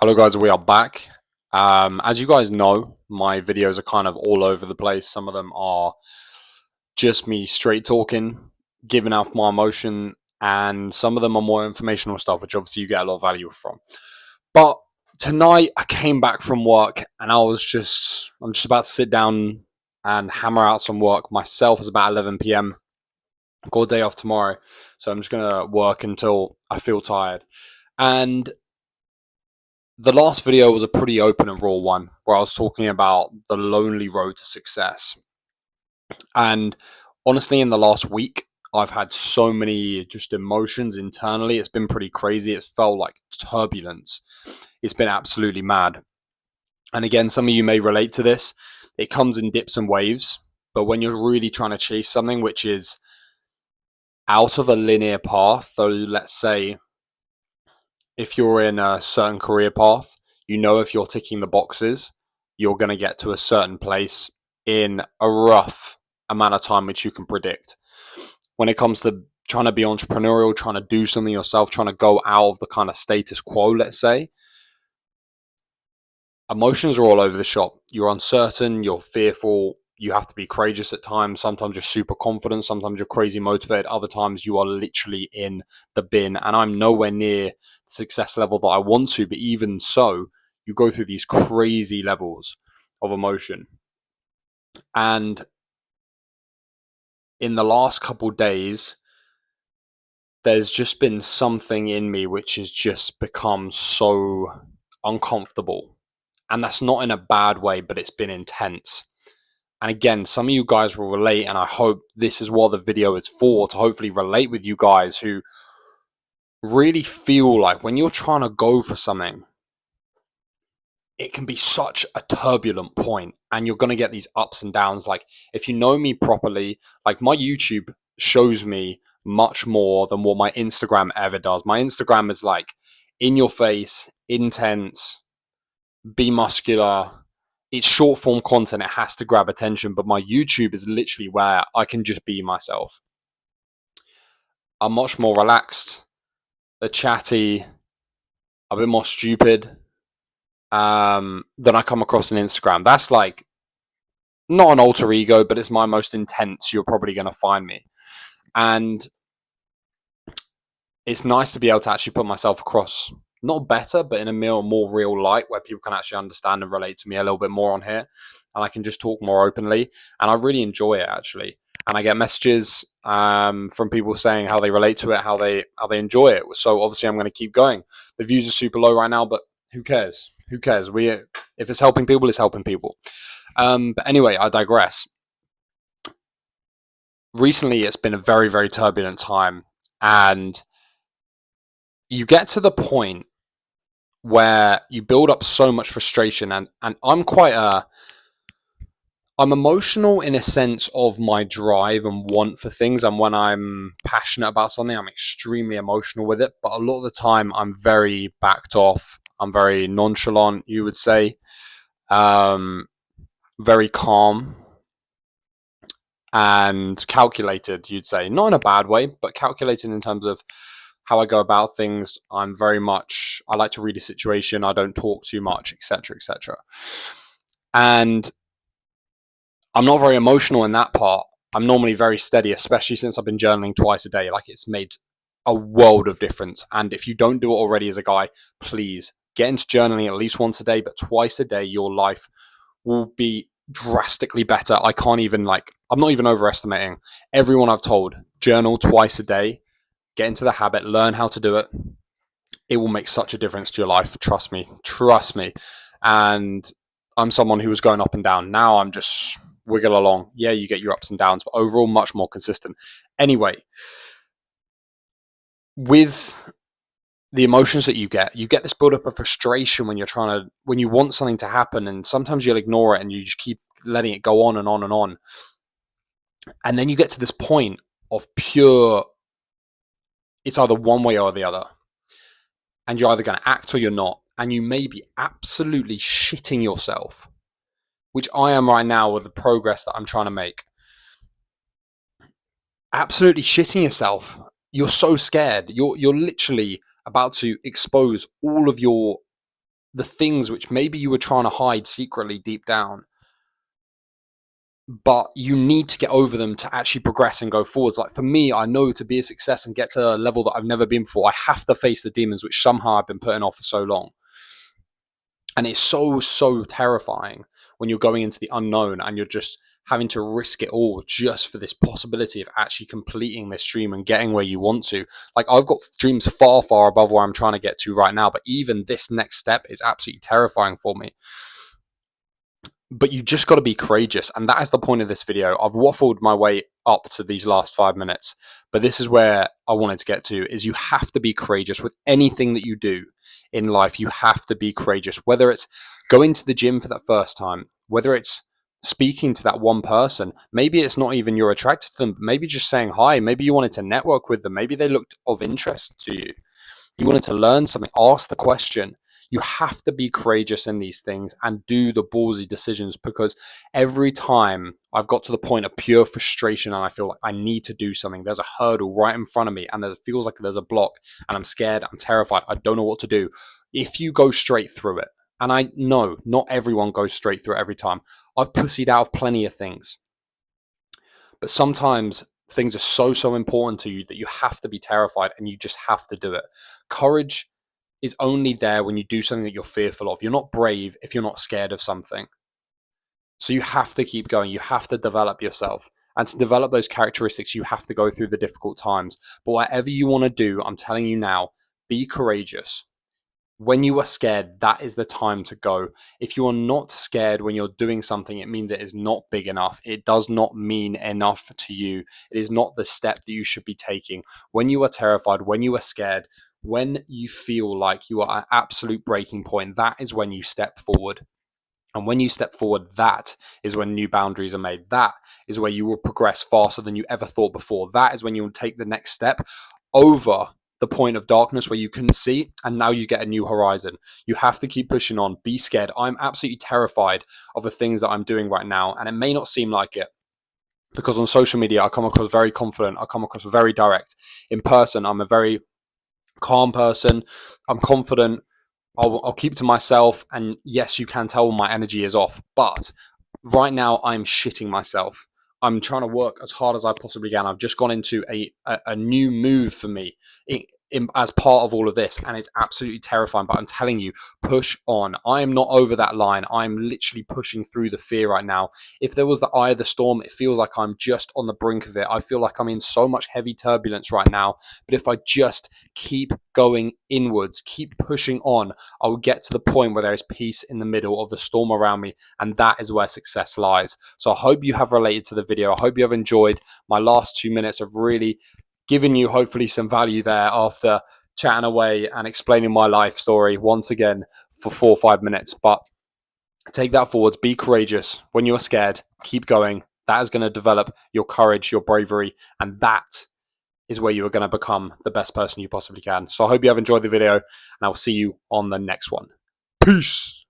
Hello guys, we are back. As you guys know, my videos are kind of all over the place. Some of them are just me straight talking, giving out my emotion, and some of them are more informational stuff, which obviously you get a lot of value from. But tonight I came back from work and I'm just about to sit down and hammer out some work myself. It's about 11 p.m. I've got a day off tomorrow, so I'm just gonna work until I feel tired. And the last video was a pretty open and raw one where I was talking about the lonely road to success. And honestly, in the last week, I've had so many just emotions internally. It's been pretty crazy. It's felt like turbulence. It's been absolutely mad. And again, some of you may relate to this. It comes in dips and waves. But when you're really trying to chase something which is out of a linear path, so let's say if you're in a certain career path, you know if you're ticking the boxes, you're going to get to a certain place in a rough amount of time which you can predict. When it comes to trying to be entrepreneurial, trying to do something yourself, trying to go out of the kind of status quo, let's say, emotions are all over the shop. You're uncertain, you're fearful, you have to be courageous at times. Sometimes you're super confident, sometimes you're crazy motivated, other times you are literally in the bin. And I'm nowhere near the success level that I want to, but even so, you go through these crazy levels of emotion. And in the last couple days, there's just been something in me which has just become so uncomfortable. And that's not in a bad way, but it's been intense. And again, some of you guys will relate, and I hope this is what the video is for, to hopefully relate with you guys who really feel like when you're trying to go for something, it can be such a turbulent point and you're going to get these ups and downs. Like, if you know me properly, like my YouTube shows me much more than what my Instagram ever does. My Instagram is like in your face, intense, be muscular. It's short form content. It has to grab attention. But my YouTube is literally where I can just be myself. I'm much more relaxed, a chatty, a bit more stupid than I come across on Instagram. That's like not an alter ego, but it's my most intense. You're probably going to find me. And it's nice to be able to actually put myself across, not better, but in a more real light where people can actually understand and relate to me a little bit more on here. And I can just talk more openly. And I really enjoy it, actually. And I get messages from people saying how they relate to it, how they enjoy it. So obviously I'm going to keep going. The views are super low right now, but who cares? Who cares? If it's helping people, it's helping people. But anyway, I digress. Recently, it's been a very, very turbulent time. And you get to the point where you build up so much frustration, and I'm emotional in a sense of my drive and want for things, and when I'm passionate about something I'm extremely emotional with it, but a lot of the time I'm very backed off, I'm very nonchalant, you would say, um, very calm and calculated, you'd say, not in a bad way, but calculated in terms of how I go about things. I like to read a situation, I don't talk too much, etc., etc. And I'm not very emotional in that part. I'm normally very steady, especially since I've been journaling twice a day. Like, it's made a world of difference. And if you don't do it already as a guy, please get into journaling at least once a day, but twice a day, your life will be drastically better. I'm not even overestimating. Everyone I've told, journal twice a day, get into the habit, learn how to do it. It will make such a difference to your life. Trust me. Trust me. And I'm someone who was going up and down. Now I'm just wiggle along. Yeah, you get your ups and downs, but overall much more consistent. Anyway, with the emotions that you get this build-up of frustration when you want something to happen, and sometimes you'll ignore it and you just keep letting it go on and on and on. And then you get to this point of pure, it's either one way or the other. And you're either going to act or you're not. And you may be absolutely shitting yourself, which I am right now with the progress that I'm trying to make. Absolutely shitting yourself. You're so scared. You're literally about to expose all of your the things which maybe you were trying to hide secretly deep down, but you need to get over them to actually progress and go forwards. Like for me, I know to be a success and get to a level that I've never been before, I have to face the demons which somehow I've been putting off for so long. And it's so terrifying when you're going into the unknown and you're just having to risk it all just for this possibility of actually completing this dream and getting where you want to. Like I've got dreams far above where I'm trying to get to right now, but even this next step is absolutely terrifying for me. But you just got to be courageous, and that is the point of this video. I've waffled my way up to these last 5 minutes, but this is where I wanted to get to, is you have to be courageous with anything that you do in life. You have to be courageous, whether it's going to the gym for that first time, whether it's speaking to that one person. Maybe it's not even you're attracted to them, but maybe just saying hi. Maybe you wanted to network with them. Maybe they looked of interest to you. You wanted to learn something, ask the question. You have to be courageous in these things and do the ballsy decisions, because every time I've got to the point of pure frustration and I feel like I need to do something, there's a hurdle right in front of me and it feels like there's a block and I'm scared, I'm terrified, I don't know what to do. If you go straight through it, and I know not everyone goes straight through it every time. I've pussied out of plenty of things. But sometimes things are so important to you that you have to be terrified and you just have to do it. Courage is only there when you do something that you're fearful of. You're not brave if you're not scared of something. So you have to keep going. You have to develop yourself. And to develop those characteristics, you have to go through the difficult times. But whatever you want to do, I'm telling you now, be courageous. When you are scared, that is the time to go. If you are not scared when you're doing something, it means it is not big enough. It does not mean enough to you. It is not the step that you should be taking. When you are terrified, when you are scared, when you feel like you are at absolute breaking point, that is when you step forward. And when you step forward, that is when new boundaries are made. That is where you will progress faster than you ever thought before. That is when you will take the next step over the point of darkness where you couldn't see, and now you get a new horizon. You have to keep pushing on. Be scared. I'm absolutely terrified of the things that I'm doing right now, and it may not seem like it, because on social media I come across very confident, I come across very direct. In person, I'm a very calm person. I'm confident. I'll keep to myself, and yes, you can tell my energy is off, but right now I'm shitting myself. I'm trying to work as hard as I possibly can. I've just gone into a new move for me as part of all of this, and it's absolutely terrifying, but I'm telling you, push on. I am not over that line. I'm literally pushing through the fear right now. If there was the eye of the storm, it feels like I'm just on the brink of it. I feel like I'm in so much heavy turbulence right now, but if I just keep going inwards, keep pushing on, I will get to the point where there is peace in the middle of the storm around me, and that is where success lies. So I hope you have related to the video. I hope you have enjoyed my last 2 minutes of really giving you hopefully some value there after chatting away and explaining my life story once again for 4 or 5 minutes. But take that forwards, be courageous. When you are scared, keep going. That is going to develop your courage, your bravery, and that is where you are going to become the best person you possibly can. So I hope you have enjoyed the video, and I'll see you on the next one. Peace.